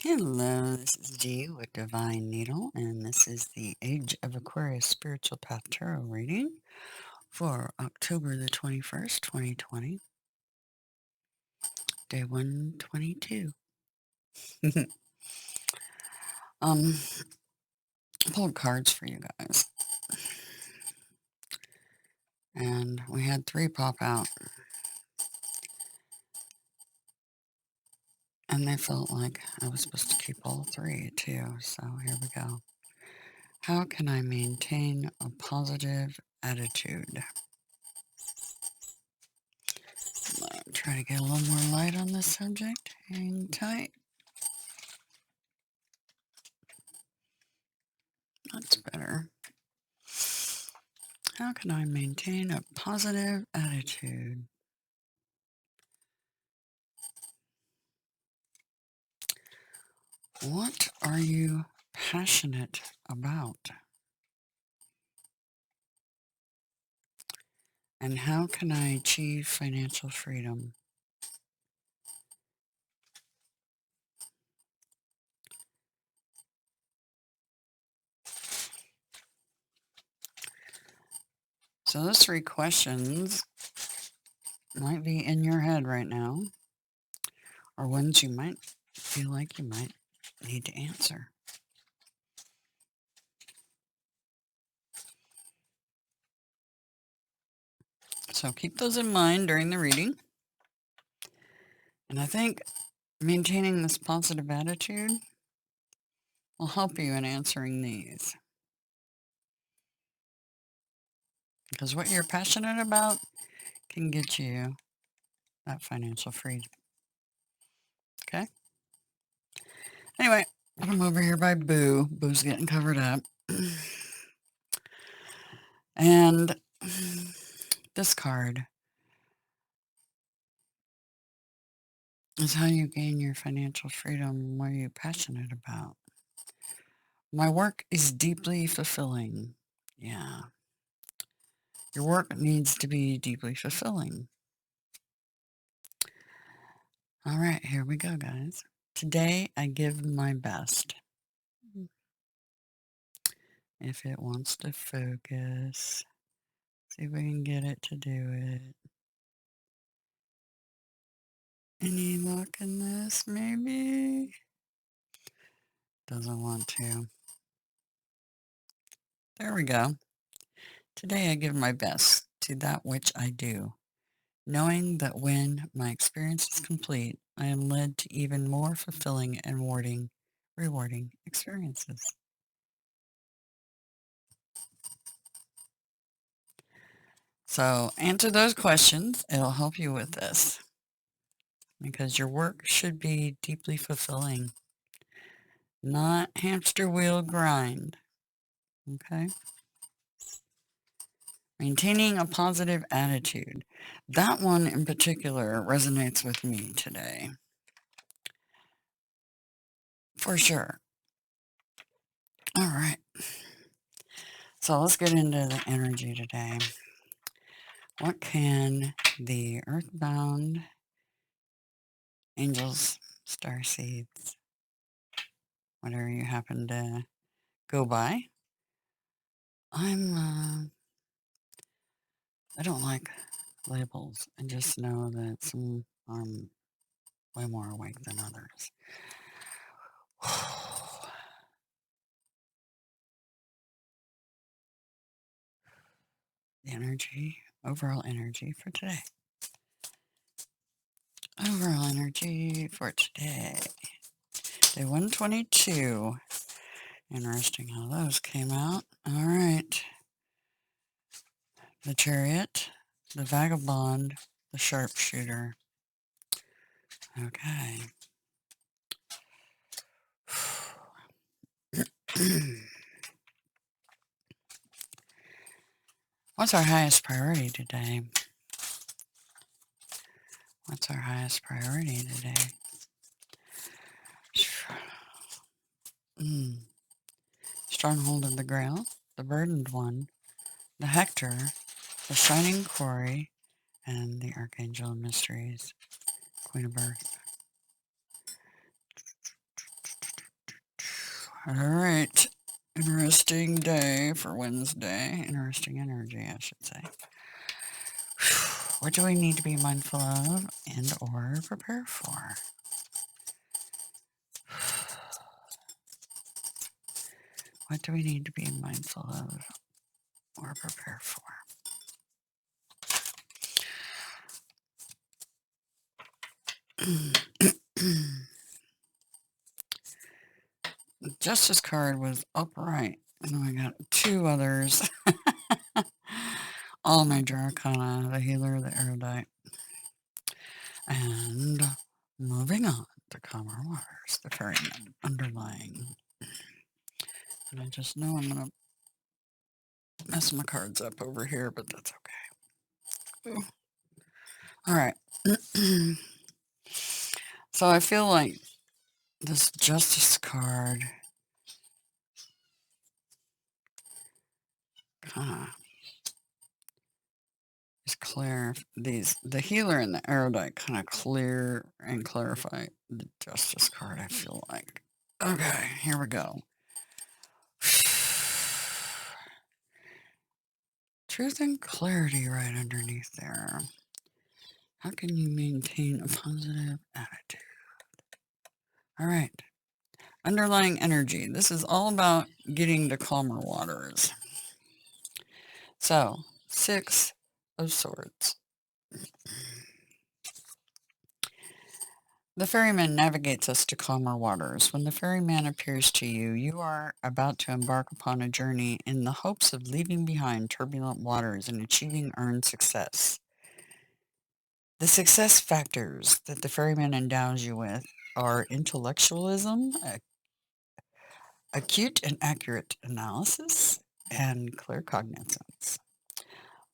Hello, this is Dee with Divine Needle, and this is the Age of Aquarius Spiritual Path Tarot reading for October the 21st, 2020, day 122. I pulled cards for you guys, and we had 3 pop out, and they felt like I was supposed to keep all 3 too, so here we go. How can I maintain a positive attitude? Try to get a little more light on this subject. Hang tight. That's better. How can I maintain a positive attitude? What are you passionate about? And how can I achieve financial freedom? So those 3 questions might be in your head right now, or ones you might feel like you might need to answer. So keep those in mind during the reading. And I think maintaining this positive attitude will help you in answering these. Because what you're passionate about can get you that financial freedom. Okay? Anyway, I'm over here by Boo. Boo's getting covered up. And this card is how you gain your financial freedom. What are you passionate about? My work is deeply fulfilling. Yeah. Your work needs to be deeply fulfilling. All right, here we go, guys. Today, I give my best. If it wants to focus, see if we can get it to do it. Any luck in this, maybe? Doesn't want to. There we go. Today I give my best to that which I do, knowing that when my experience is complete, I am led to even more fulfilling and rewarding experiences. So answer those questions. It'll help you with this, because your work should be deeply fulfilling, not hamster wheel grind. Okay? Maintaining a positive attitude. That one in particular resonates with me today. For sure. All right. So let's get into the energy today. What can the earthbound angels, starseeds, whatever you happen to go by? I don't like labels. I just know that some are way more awake than others. The energy, overall energy for today. Overall energy for today. Day 122. Interesting how those came out. All right. The Chariot, the Vagabond, the Sharpshooter. Okay. What's our highest priority today? What's our highest priority today? Stronghold of the Grail, the Burdened One, the Hector, the Shining Quarry, and the Archangel of Mysteries, Queen of Earth. All right. Interesting day for Wednesday. Interesting energy, I should say. What do we need to be mindful of and or prepare for? What do we need to be mindful of or prepare for? The Justice card was upright, and then we got two others. All major arcana, the healer, the erudite, and moving on to calmer waters, the ferryman underlying. And I just know I'm going to mess my cards up over here, but that's okay. Ooh. All right. So I feel like this Justice card kind of is clear. The healer and the erudite kind of clear and clarify the Justice card, I feel like. Okay, here we go. Truth and clarity right underneath there. How can you maintain a positive attitude? All right. Underlying energy. This is all about getting to calmer waters. So, 6 of Swords. The ferryman navigates us to calmer waters. When the ferryman appears to you, you are about to embark upon a journey in the hopes of leaving behind turbulent waters and achieving earned success. The success factors that the ferryman endows you with are intellectualism, acute and accurate analysis, and clear cognizance.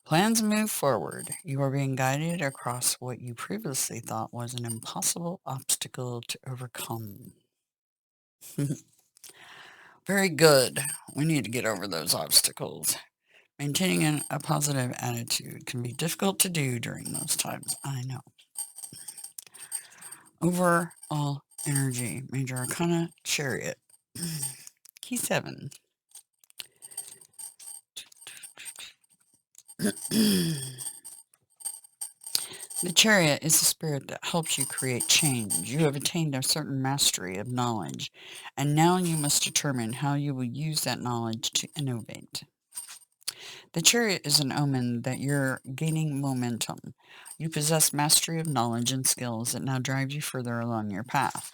Plans move forward. You are being guided across what you previously thought was an impossible obstacle to overcome. Very good. We need to get over those obstacles. Maintaining a positive attitude can be difficult to do during those times. I know. Overall energy. Major Arcana, Chariot. Key 7. The Chariot is the spirit that helps you create change. You have attained a certain mastery of knowledge, and now you must determine how you will use that knowledge to innovate. The Chariot is an omen that you're gaining momentum. You possess mastery of knowledge and skills that now drive you further along your path.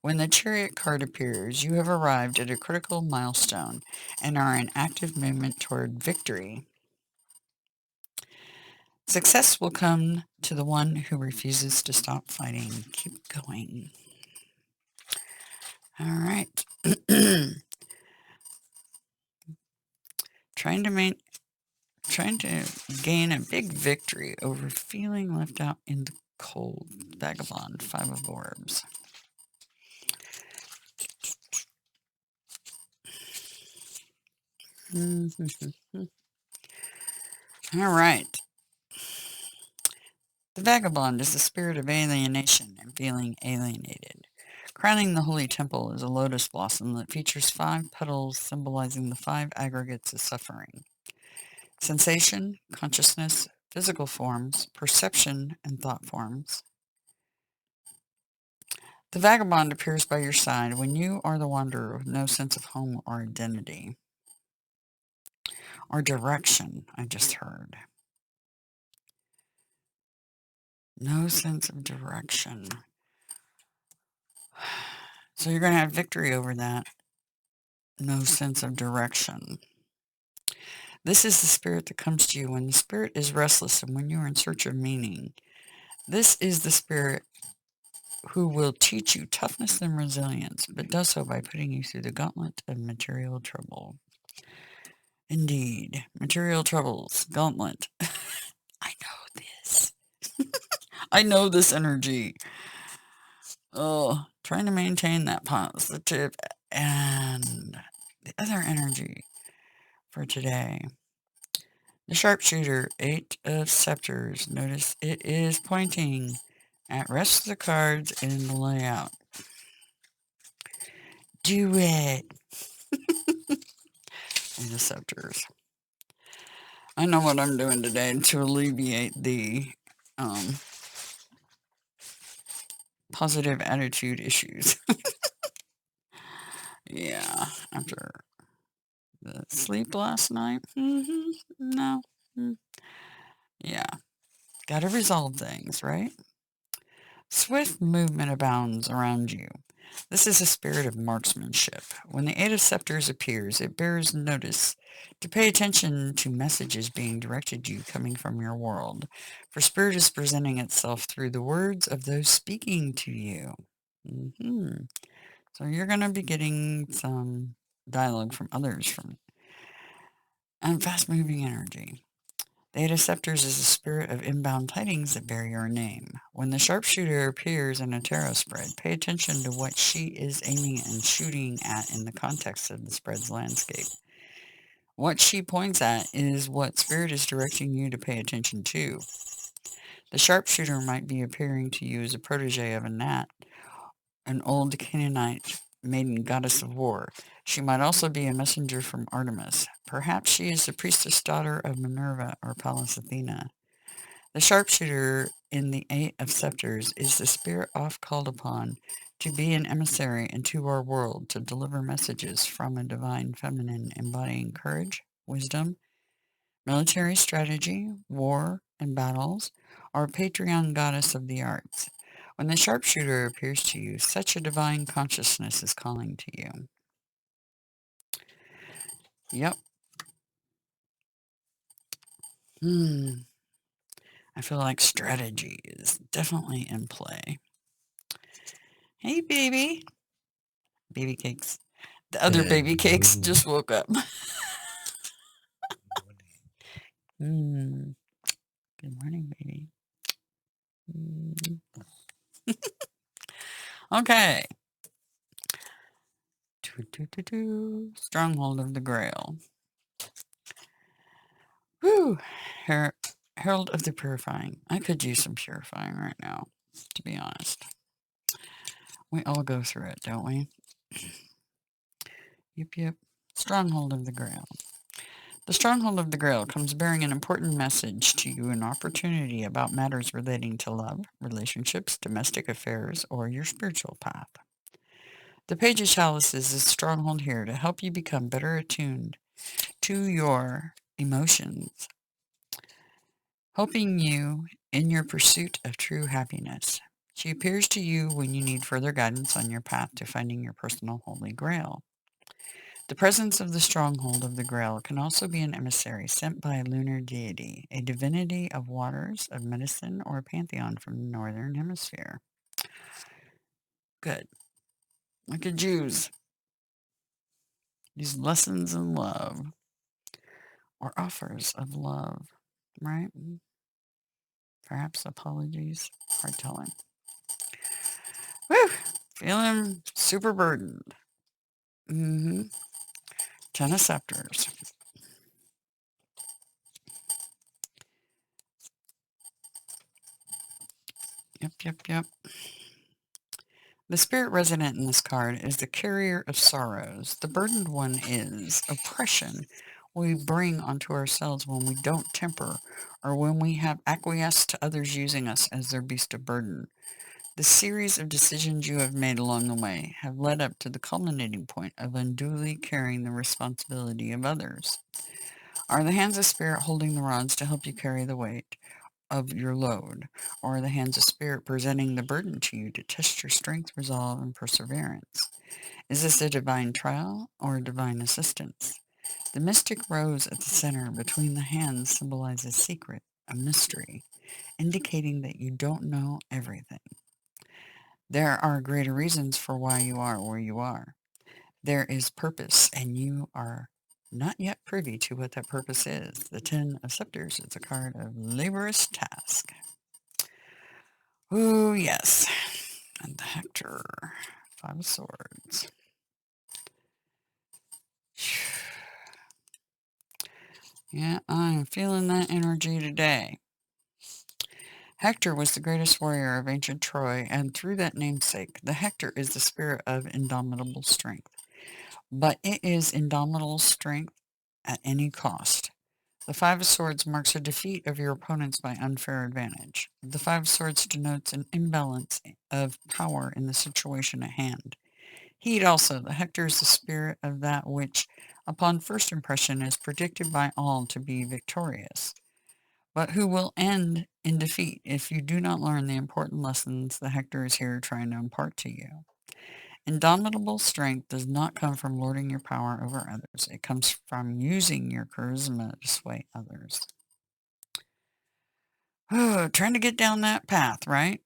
When the Chariot card appears, you have arrived at a critical milestone and are in active movement toward victory. Success will come to the one who refuses to stop fighting. Keep going. All right. Trying to gain a big victory over feeling left out in the cold. Vagabond, 5 of Orbs. All right. The vagabond is the spirit of alienation and feeling alienated. Crowning the holy temple is a lotus blossom that features 5 petals symbolizing the 5 aggregates of suffering: sensation, consciousness, physical forms, perception, and thought forms. The vagabond appears by your side when you are the wanderer with no sense of home or identity. Or direction, I just heard. No sense of direction. So you're going to have victory over that. No sense of direction. This is the spirit that comes to you when the spirit is restless and when you are in search of meaning. This is the spirit who will teach you toughness and resilience, but does so by putting you through the gauntlet of material trouble. Indeed, material troubles, gauntlet. I know this. I know this energy. Oh, trying to maintain that positive. And the other energy for today. The sharpshooter, 8 of Scepters. Notice it is pointing at rest of the cards in the layout. Do it. Eight of Scepters. I know what I'm doing today to alleviate the um, positive attitude issues. Yeah, after the sleep last night. No. Yeah, gotta resolve things, right? Swift movement abounds around you. This is a spirit of marksmanship. When the Eight of Scepters appears, it bears notice to pay attention to messages being directed to you coming from your world, for spirit is presenting itself through the words of those speaking to you. So you're going to be getting some dialogue from others and fast-moving energy. The Eight of Scepters is a spirit of inbound tidings that bear your name. When the sharpshooter appears in a tarot spread, pay attention to what she is aiming and shooting at in the context of the spread's landscape. What she points at is what spirit is directing you to pay attention to. The sharpshooter might be appearing to you as a protege of a Nat, an old Canaanite maiden goddess of war. She might also be a messenger from Artemis. Perhaps she is the priestess daughter of Minerva or Pallas Athena. The sharpshooter in the Eight of Scepters is the spirit oft called upon to be an emissary into our world to deliver messages from a divine feminine embodying courage, wisdom, military strategy, war, and battles, or Patreon goddess of the arts. When the sharpshooter appears to you, such a divine consciousness is calling to you. Yep. I feel like strategy is definitely in play. Hey, baby. Baby cakes. The other baby cakes just woke up. Good morning, baby. Okay. Stronghold of the Grail. Whew. Herald of the Purifying. I could use some purifying right now, to be honest. We all go through it, don't we? Yep. Stronghold of the Grail. The Stronghold of the Grail comes bearing an important message to you, an opportunity about matters relating to love, relationships, domestic affairs, or your spiritual path. The Page of Chalices is a stronghold here to help you become better attuned to your emotions, helping you in your pursuit of true happiness. She appears to you when you need further guidance on your path to finding your personal Holy Grail. The presence of the Stronghold of the Grail can also be an emissary sent by a lunar deity, a divinity of waters, of medicine, or a pantheon from the Northern Hemisphere. Good. Look at Jews. These lessons in love, or offers of love, right? Perhaps apologies. Hard telling. Whew! Feeling super burdened. Ten of Scepters. Yep. The spirit resident in this card is the carrier of sorrows. The burdened one is oppression we bring onto ourselves when we don't temper or when we have acquiesced to others using us as their beast of burden. The series of decisions you have made along the way have led up to the culminating point of unduly carrying the responsibility of others. Are the hands of spirit holding the rods to help you carry the weight of your load, or are the hands of spirit presenting the burden to you to test your strength, resolve, and perseverance? Is this a divine trial or a divine assistance? The mystic rose at the center between the hands symbolizes secret, a mystery, indicating that you don't know everything. There are greater reasons for why you are where you are. There is purpose, and you are not yet privy to what that purpose is. The Ten of Scepters is a card of laborious task. Ooh, yes. And the Hector, Five of Swords. Yeah, I'm feeling that energy today. Hector was the greatest warrior of ancient Troy, and through that namesake, the Hector is the spirit of indomitable strength. But it is indomitable strength at any cost. The Five of Swords marks a defeat of your opponents by unfair advantage. The Five of Swords denotes an imbalance of power in the situation at hand. Heed also, the Hector is the spirit of that which, upon first impression, is predicted by all to be victorious, but who will end in defeat if you do not learn the important lessons the Hector is here trying to impart to you. Indomitable strength does not come from lording your power over others. It comes from using your charisma to sway others. Oh, trying to get down that path, right?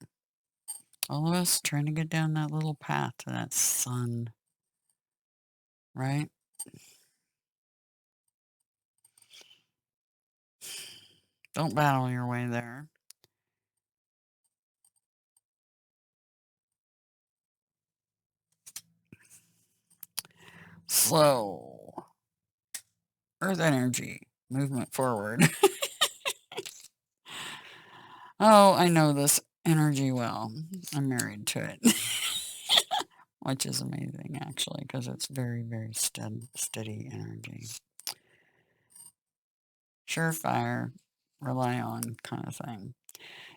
All of us trying to get down that little path to that sun, right? Don't battle your way there. Slow. Earth energy. Movement forward. Oh, I know this energy well. I'm married to it. Which is amazing, actually, because it's very, very steady energy. Surefire, rely on kind of thing.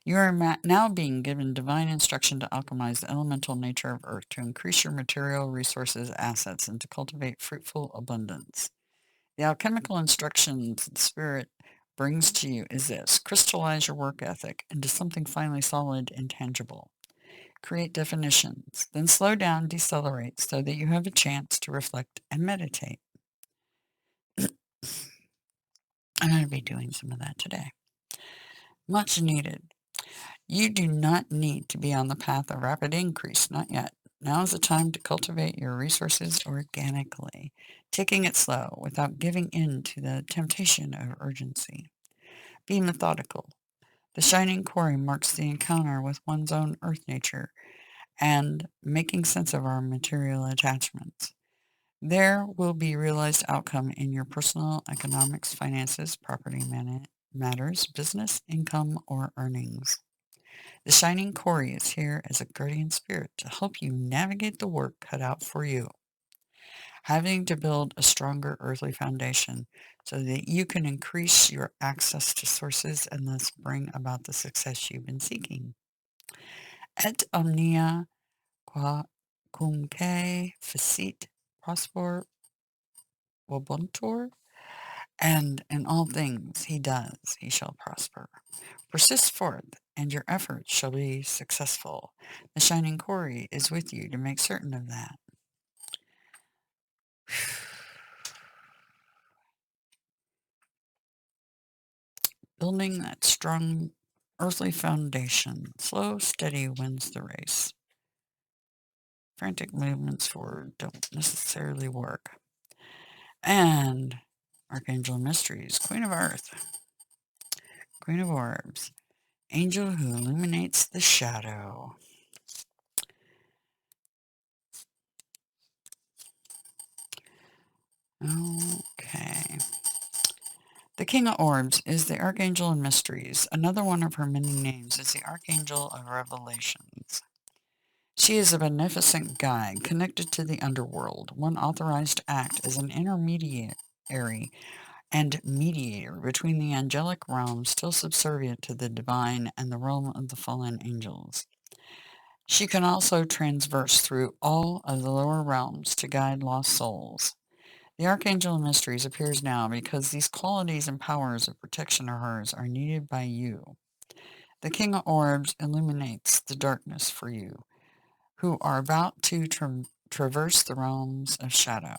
You are now being given divine instruction to alchemize the elemental nature of Earth to increase your material resources, assets, and to cultivate fruitful abundance. The alchemical instructions the Spirit brings to you is this: crystallize your work ethic into something finally solid and tangible. Create definitions, then slow down, decelerate, so that you have a chance to reflect and meditate. I'm going to be doing some of that today. Much needed. You do not need to be on the path of rapid increase, not yet. Now is the time to cultivate your resources organically, taking it slow without giving in to the temptation of urgency. Be methodical. The shining quarry marks the encounter with one's own earth nature and making sense of our material attachments. There will be realized outcome in your personal economics, finances, property matters, business, income, or earnings. The shining quarry is here as a guardian spirit to help you navigate the work cut out for you, having to build a stronger earthly foundation so that you can increase your access to sources and thus bring about the success you've been seeking. Et omnia quumque facit prosper vobuntur, and in all things he does, he shall prosper. Persist forth, and your efforts shall be successful. The shining quarry is with you to make certain of that. Building that strong earthly foundation. Slow, steady wins the race. Frantic movements forward don't necessarily work. And Archangel Mysteries, Queen of Earth, Queen of Orbs, angel who illuminates the shadow. Okay. The King of Orbs is the Archangel in Mysteries. Another one of her many names is the Archangel of Revelations. She is a beneficent guide connected to the underworld, one authorized to act as an intermediary and mediator between the angelic realm still subservient to the divine and the realm of the fallen angels. She can also transverse through all of the lower realms to guide lost souls. The Archangel of Mysteries appears now because these qualities and powers of protection of hers are needed by you. The King of Orbs illuminates the darkness for you, who are about to traverse the realms of shadow.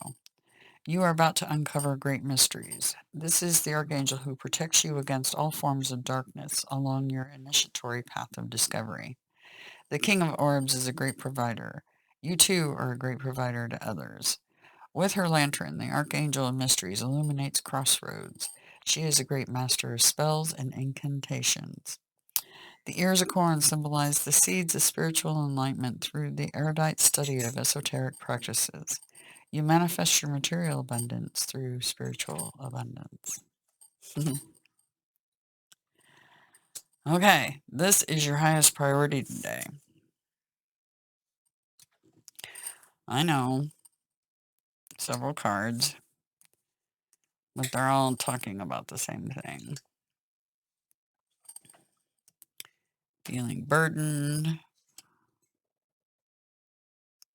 You are about to uncover great mysteries. This is the Archangel who protects you against all forms of darkness along your initiatory path of discovery. The King of Orbs is a great provider. You too are a great provider to others. With her lantern, the Archangel of Mysteries illuminates crossroads. She is a great master of spells and incantations. The ears of corn symbolize the seeds of spiritual enlightenment through the erudite study of esoteric practices. You manifest your material abundance through spiritual abundance. Okay, this is your highest priority today. I know, several cards. but they're all talking about the same thing. Feeling burdened,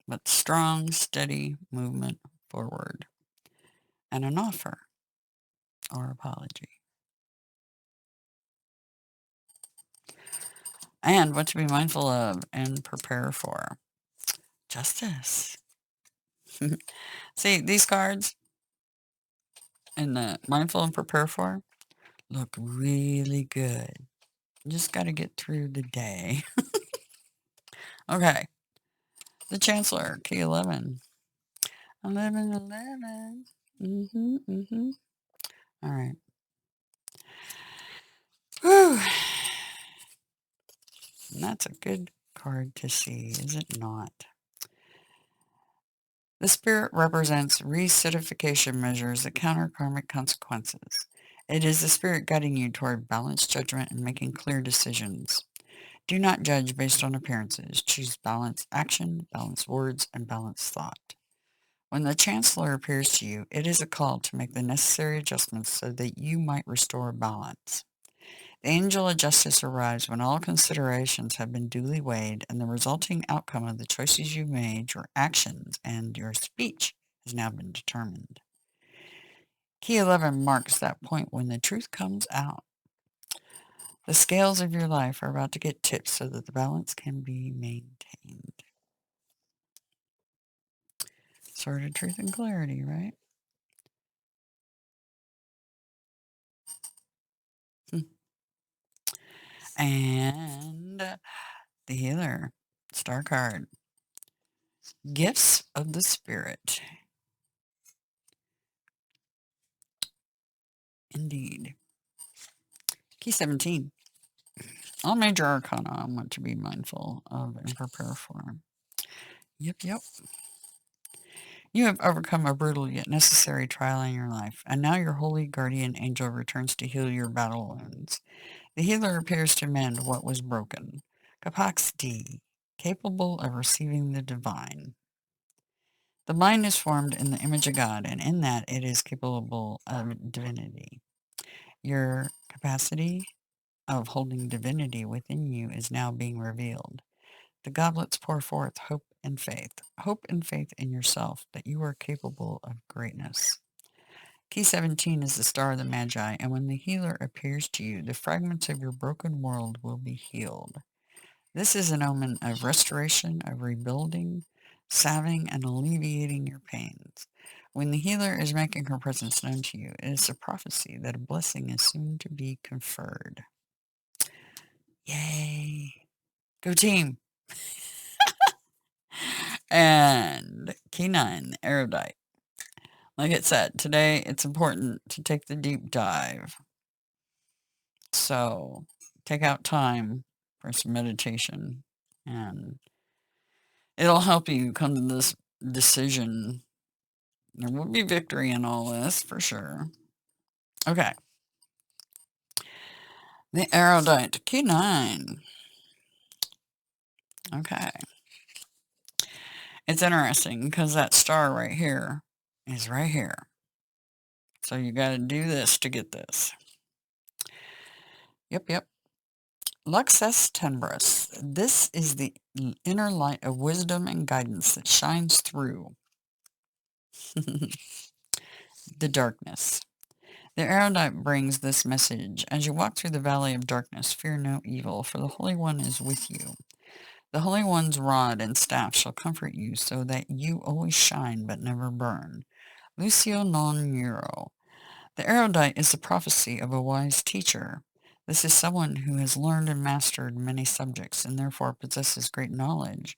but strong, steady movement forward, and an offer or apology. And what to be mindful of and prepare for. Justice. See, these cards in the mindful and prepare for look really good. You just got to get through the day. Okay. The Chancellor, key 11. 11, 11. Mm-hmm, mm-hmm. All right. Whew. And that's a good card to see, is it not? The Spirit represents recertification measures that counter karmic consequences. It is the Spirit guiding you toward balanced judgment and making clear decisions. Do not judge based on appearances. Choose balanced action, balanced words, and balanced thought. When the Chancellor appears to you, it is a call to make the necessary adjustments so that you might restore balance. The angel of justice arrives when all considerations have been duly weighed and the resulting outcome of the choices you made, your actions, and your speech has now been determined. Key 11 marks that point when the truth comes out. The scales of your life are about to get tipped so that the balance can be maintained. Sort of truth and clarity, right? And the healer, star card. Gifts of the Spirit. Indeed. Key 17. All major arcana I want to be mindful of and prepare for. Yep, yep. You have overcome a brutal yet necessary trial in your life, and now your holy guardian angel returns to heal your battle wounds. The healer appears to mend what was broken. Capacity, capable of receiving the divine. The mind is formed in the image of God, and in that it is capable of divinity. Your capacity of holding divinity within you is now being revealed. The goblets pour forth hope and faith in yourself that you are capable of greatness. Key 17 is the star of the Magi, and when the healer appears to you, the fragments of your broken world will be healed. This is an omen of restoration, of rebuilding, salving, and alleviating your pains. When the healer is making her presence known to you, it is a prophecy that a blessing is soon to be conferred. Yay! Go team! And key 9, the erudite. Like it said, today it's important to take the deep dive. So take out time for some meditation and it'll help you come to this decision. There will be victory in all this for sure. Okay. The erudite, key 9. Okay. It's interesting because that star right here is right here. So you got to do this to get this. Yep, yep. Luxus tenebris. This is the inner light of wisdom and guidance that shines through the darkness. The erudite brings this message. As you walk through the valley of darkness, fear no evil, for the Holy One is with you. The Holy One's rod and staff shall comfort you, so that you always shine but never burn. Lucio non muro. The erudite is the prophecy of a wise teacher. This is someone who has learned and mastered many subjects and therefore possesses great knowledge.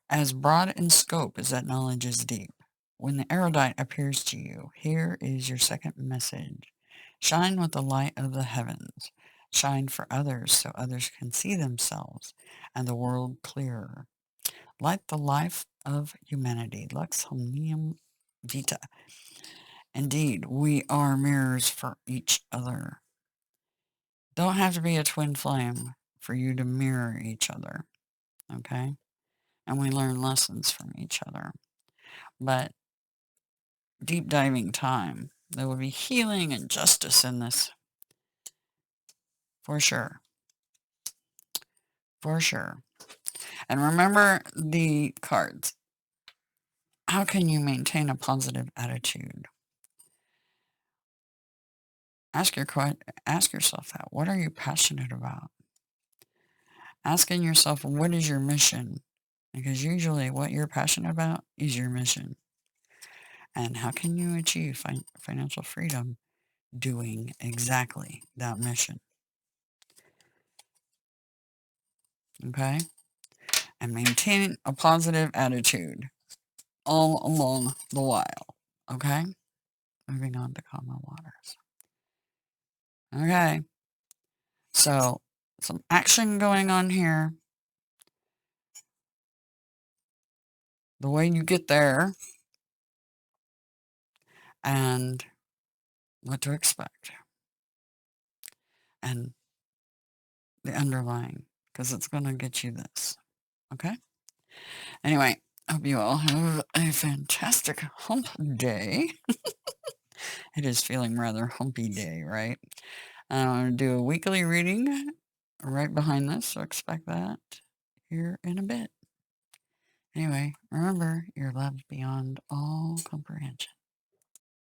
As broad in scope as that knowledge is deep. When the erudite appears to you, here is your second message. Shine with the light of the heavens. Shine for others so others can see themselves and the world clearer. Light the life of humanity. Lux omnium vita. Indeed, we are mirrors for each other. Don't have to be a twin flame for you to mirror each other, okay? And we learn lessons from each other. But deep diving time, There will be healing and justice in this. For sure. For sure. And remember the cards. How can you maintain a positive attitude? Ask yourself that. What are you passionate about? Asking yourself, what is your mission? Because usually what you're passionate about is your mission. And how can you achieve financial freedom doing exactly that mission? Okay? And maintain a positive attitude all along the while. Okay? Moving on to calmer waters. Okay. So, some action going on here. The way you get there and what to expect. And the underlying, because it's going to get you this. Okay? Anyway, hope you all have a fantastic hump day. It is feeling rather humpy day, right? I'm going to do a weekly reading right behind this, so expect that here in a bit. Anyway, remember, you're loved beyond all comprehension.